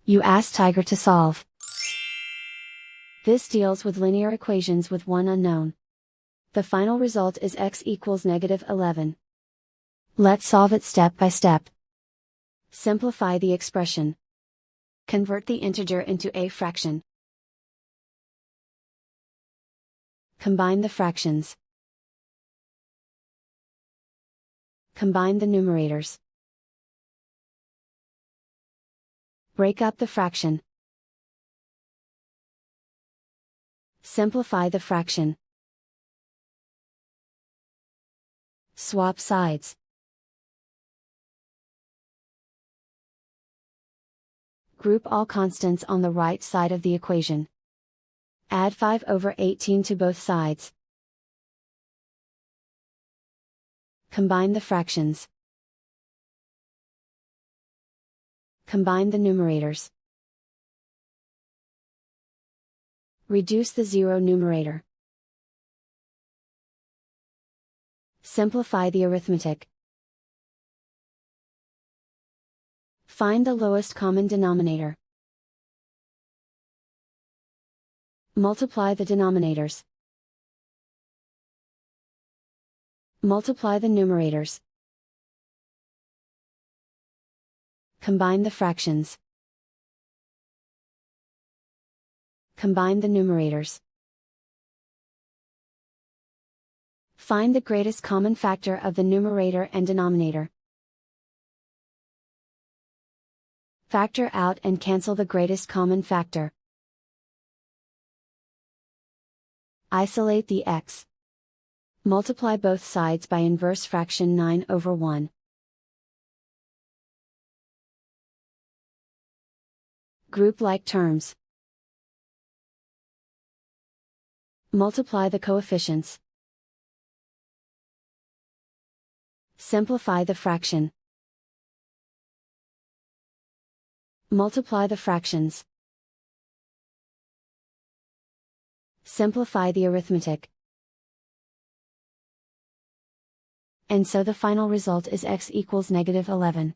You ask Tiger to solve. This deals with linear equations with one unknown. The final result is x equals -11. Let's solve it step by step. Simplify the expression. Convert the integer into a fraction. Combine the fractions. Combine the numerators. Break up the fraction. Simplify the fraction. Swap sides. Group all constants on the right side of the equation. Add 5/18 to both sides. Combine the fractions. Combine the numerators. Reduce the zero numerator. Simplify the arithmetic. Find the lowest common denominator. Multiply the denominators. Multiply the numerators. Combine the fractions. Combine the numerators. Find the greatest common factor of the numerator and denominator. Factor out and cancel the greatest common factor. Isolate the x. Multiply both sides by inverse fraction 9/1. Group like terms. Multiply the coefficients. Simplify the fraction. Multiply the fractions. Simplify the arithmetic. And so the final result is x equals -11.